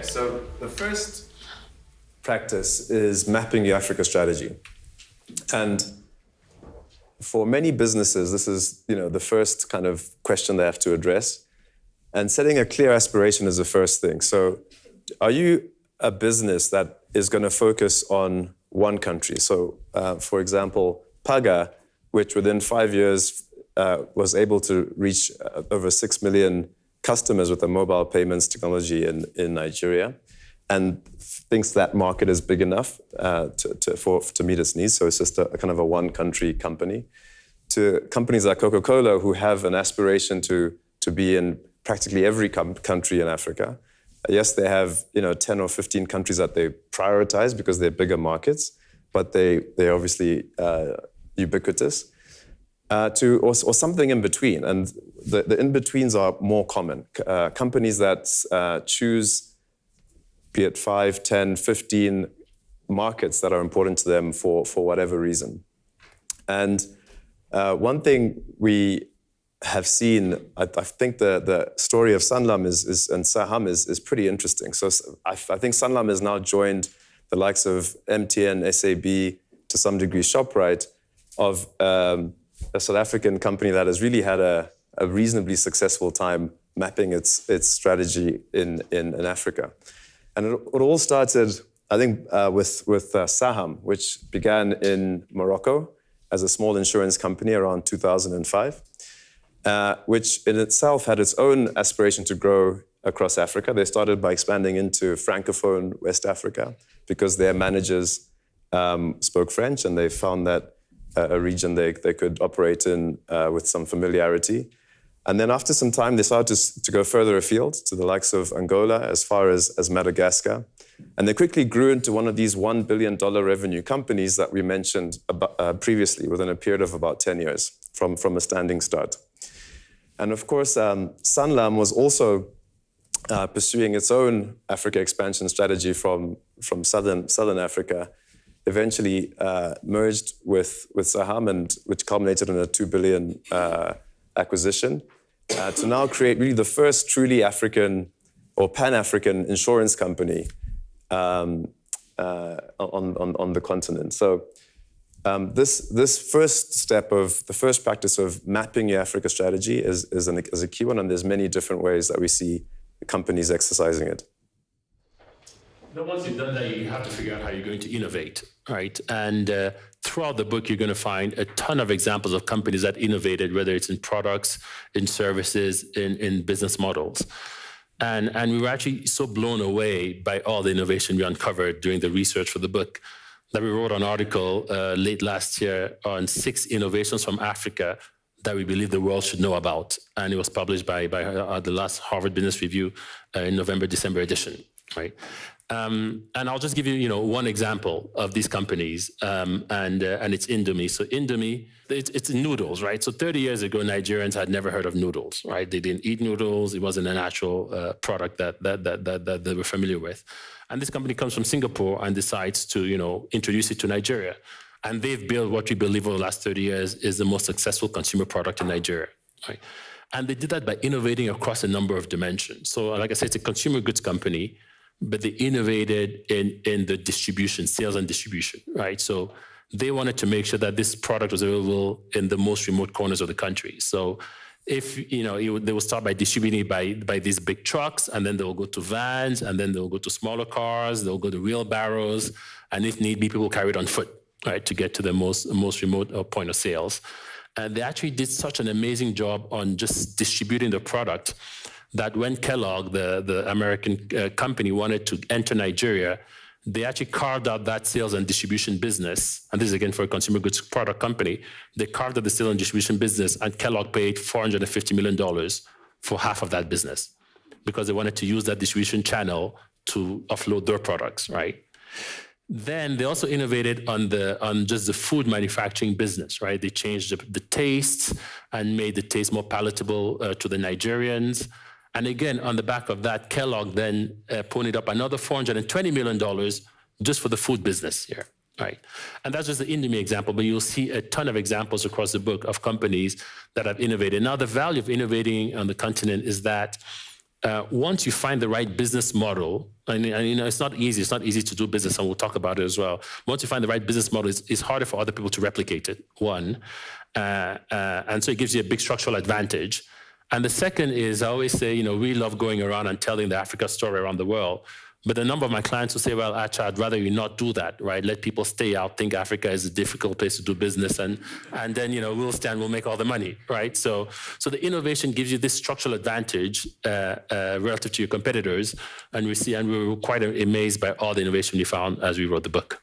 Okay, so the first practice is mapping your Africa strategy. And for many businesses, this is, the first kind of question they have to address. And setting a clear aspiration is the first thing. So are you a business that is going to focus on one country? So, for example, Paga, which within 5 years was able to reach over 6 million customers with a mobile payments technology in Nigeria, and thinks that market is big enough to meet its needs. So it's just a kind of a one-country company. To companies like Coca-Cola, who have an aspiration to be in practically every country in Africa. Yes, they have 10 or 15 countries that they prioritize because they're bigger markets, but they're obviously ubiquitous. Or something in between, and the in-betweens are more common. Companies that choose, be it 5, 10, 15 markets that are important to them for whatever reason. And one thing we have seen, I think the story of Sanlam and Saham is pretty interesting. So I think Sanlam has now joined the likes of MTN, SAB, to some degree ShopRite, of a South African company that has really had a reasonably successful time mapping its strategy in Africa. And it all started, I think, with Saham, which began in Morocco as a small insurance company around 2005, which in itself had its own aspiration to grow across Africa. They started by expanding into Francophone West Africa because their managers spoke French, and they found that a region they could operate in with some familiarity. And then after some time, they started to go further afield to the likes of Angola, as far as Madagascar. And they quickly grew into one of these $1 billion revenue companies that we mentioned previously, within a period of about 10 years from a standing start. And of course, Sanlam was also pursuing its own Africa expansion strategy from Southern Africa, eventually merged with Saham, and which culminated in a $2 billion acquisition, to now create really the first truly African or Pan-African insurance company on the continent. So this first step of the first practice of mapping your Africa strategy is a key one, and there's many different ways that we see companies exercising it. Then once you've done that, you have to figure out how you're going to innovate, right? And throughout the book, you're going to find a ton of examples of companies that innovated, whether it's in products, in services, in business models. And we were actually so blown away by all the innovation we uncovered during the research for the book that we wrote an article late last year on 6 innovations from Africa that we believe the world should know about. And it was published by the last Harvard Business Review in November, December edition, right? And I'll just give you, one example of these companies, and it's Indomie. So Indomie, it's noodles, right? So 30 years ago, Nigerians had never heard of noodles, right? They didn't eat noodles. It wasn't a natural product that they were familiar with. And this company comes from Singapore and decides to, introduce it to Nigeria. And they've built what we believe over the last 30 years is the most successful consumer product in Nigeria, right? And they did that by innovating across a number of dimensions. So like I said, it's a consumer goods company, but they innovated in the distribution, sales and distribution, right? So they wanted to make sure that this product was available in the most remote corners of the country. So if, they will start by distributing by these big trucks, and then they'll go to vans, and then they'll go to smaller cars, they'll go to wheelbarrows, and if need be, people carry it on foot, right, to get to the most remote point of sales. And they actually did such an amazing job on just distributing the product that when Kellogg, the American company, wanted to enter Nigeria, they actually carved out that sales and distribution business. And this is, again, for a consumer goods product company. They carved out the sales and distribution business, and Kellogg paid $450 million for half of that business because they wanted to use that distribution channel to offload their products, right? Then they also innovated on just the food manufacturing business, right? They changed the taste and made the taste more palatable to the Nigerians. And again, on the back of that, Kellogg then ponied up another $420 million just for the food business here, right? And that's just the Indomie example, but you'll see a ton of examples across the book of companies that have innovated. Now, the value of innovating on the continent is that once you find the right business model, and it's not easy. It's not easy to do business, and we'll talk about it as well. Once you find the right business model, it's harder for other people to replicate it. One, and so it gives you a big structural advantage. And the second is, I always say, we love going around and telling the Africa story around the world. But a number of my clients will say, well, Acha, I'd rather you not do that, right? Let people stay out, think Africa is a difficult place to do business, and then, we'll make all the money, right? So the innovation gives you this structural advantage relative to your competitors. And we were quite amazed by all the innovation we found as we wrote the book.